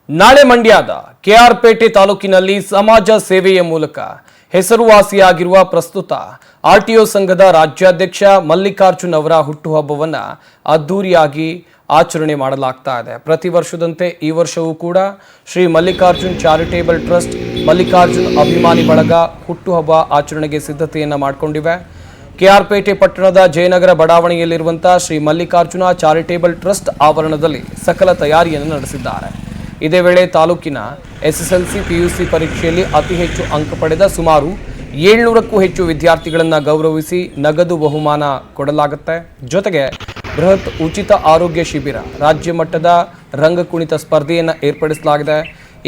ನಾಳೆ ಮಂಡ್ಯದ ಕೆಆರ್ಪೇಟೆ ತಾಲೂಕಿನಲ್ಲಿ ಸಮಾಜ ಸೇವೆಯ ಮೂಲಕ ಹೆಸರುವಾಸಿಯಾಗಿರುವ ಪ್ರಸ್ತುತ ಆರ್ಟಿಒ ಸಂಘದ ರಾಜ್ಯಾಧ್ಯಕ್ಷ ಮಲ್ಲಿಕಾರ್ಜುನ್ ಅವರ ಹುಟ್ಟುಹಬ್ಬವನ್ನು ಅದ್ದೂರಿಯಾಗಿ ಆಚರಣೆ ಮಾಡಲಾಗ್ತಾ ಇದೆ. ಪ್ರತಿ ವರ್ಷದಂತೆ ಈ ವರ್ಷವೂ ಕೂಡ ಶ್ರೀ ಮಲ್ಲಿಕಾರ್ಜುನ್ ಚಾರಿಟೇಬಲ್ ಟ್ರಸ್ಟ್ ಮಲ್ಲಿಕಾರ್ಜುನ್ ಅಭಿಮಾನಿ ಬಳಗ ಹುಟ್ಟುಹಬ್ಬ ಆಚರಣೆಗೆ ಸಿದ್ಧತೆಯನ್ನು ಮಾಡಿಕೊಂಡಿವೆ. ಕೆಆರ್ಪೇಟೆ ಪಟ್ಟಣದ ಜಯನಗರ ಬಡಾವಣೆಯಲ್ಲಿರುವಂತಹ ಶ್ರೀ ಮಲ್ಲಿಕಾರ್ಜುನ ಚಾರಿಟೇಬಲ್ ಟ್ರಸ್ಟ್ ಆವರಣದಲ್ಲಿ ಸಕಲ ತಯಾರಿಯನ್ನು ನಡೆಸಿದ್ದಾರೆ. ಇದೇ ವೇಳೆ ತಾಲೂಕಿನ ಎಸ್ಎಸ್ಎಲ್ಸಿ ಪಿಯುಸಿ ಪರೀಕ್ಷೆಯಲ್ಲಿ ಅತಿ ಹೆಚ್ಚು ಅಂಕ ಪಡೆದ ಸುಮಾರು 700ಕ್ಕೂ ಹೆಚ್ಚು ವಿದ್ಯಾರ್ಥಿಗಳನ್ನು ಗೌರವಿಸಿ ನಗದು ಬಹುಮಾನ ಕೊಡಲಾಗುತ್ತೆ. ಜೊತೆಗೆ ಬೃಹತ್ ಉಚಿತ ಆರೋಗ್ಯ ಶಿಬಿರ, ರಾಜ್ಯ ಮಟ್ಟದ ರಂಗಕುಣಿತ ಸ್ಪರ್ಧೆಯನ್ನು ಏರ್ಪಡಿಸಲಾಗಿದೆ.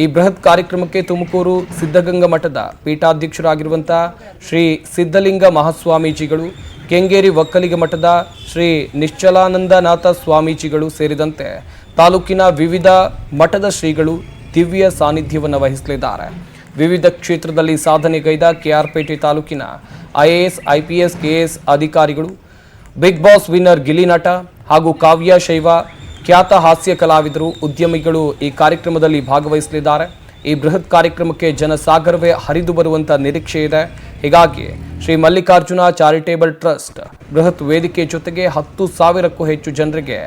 ಈ ಬೃಹತ್ ಕಾರ್ಯಕ್ರಮಕ್ಕೆ ತುಮಕೂರು ಸಿದ್ಧಗಂಗಾ ಮಠದ ಪೀಠಾಧ್ಯಕ್ಷರಾಗಿರುವಂತಹ ಶ್ರೀ ಸಿದ್ಧಲಿಂಗ ಮಹಾಸ್ವಾಮೀಜಿಗಳು, ಕೆಂಗೇರಿ ಒಕ್ಕಲಿಗ ಮಠದ ಶ್ರೀ ನಿಶ್ಚಲಾನಂದನಾಥ ಸ್ವಾಮೀಜಿಗಳು ಸೇರಿದಂತೆ ತಾಲೂಕಿನ ವಿವಿಧ ಮಠದ ಶ್ರೀಗಳು ದಿವ್ಯ ಸಾನ್ನಿಧ್ಯವನ್ನು ವಹಿಸಲಿದ್ದಾರೆ. ವಿವಿಧ ಕ್ಷೇತ್ರದಲ್ಲಿ ಸಾಧನೆಗೈದ ಕೆಆರ್ಪೇಟೆ ತಾಲೂಕಿನ ಐಎಎಸ್, ಐಪಿಎಸ್, ಕೆಎಎಸ್ ಅಧಿಕಾರಿಗಳು, ಬಿಗ್ ಬಾಸ್ ವಿನ್ನರ್ ಗಿಲ್ಲಿ ನಟ ಹಾಗೂ ಕಾವ್ಯ ಶೈವ, ಖ್ಯಾತ ಹಾಸ್ಯ ಕಲಾವಿದರು, ಉದ್ಯಮಿಗಳು ಈ ಕಾರ್ಯಕ್ರಮದಲ್ಲಿ ಭಾಗವಹಿಸಲಿದ್ದಾರೆ. ಈ ಬೃಹತ್ ಕಾರ್ಯಕ್ರಮಕ್ಕೆ ಜನಸಾಗರವೇ ಹರಿದು ಬರುವಂಥ ನಿರೀಕ್ಷೆ ಇದೆ. ಹೀಗಾಗಿ ಶ್ರೀ ಮಲ್ಲಿಕಾರ್ಜುನ ಚಾರಿಟೇಬಲ್ ಟ್ರಸ್ಟ್ ಬೃಹತ್ ವೇದಿಕೆ ಜೊತೆಗೆ 10,000ಕ್ಕೂ ಹೆಚ್ಚು ಜನರಿಗೆ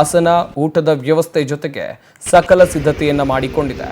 ಆಸನ, ಊಟದ ವ್ಯವಸ್ಥೆ ಜೊತೆಗೆ ಸಕಲ ಸಿದ್ಧತೆಯನ್ನು ಮಾಡಿಕೊಂಡಿದೆ.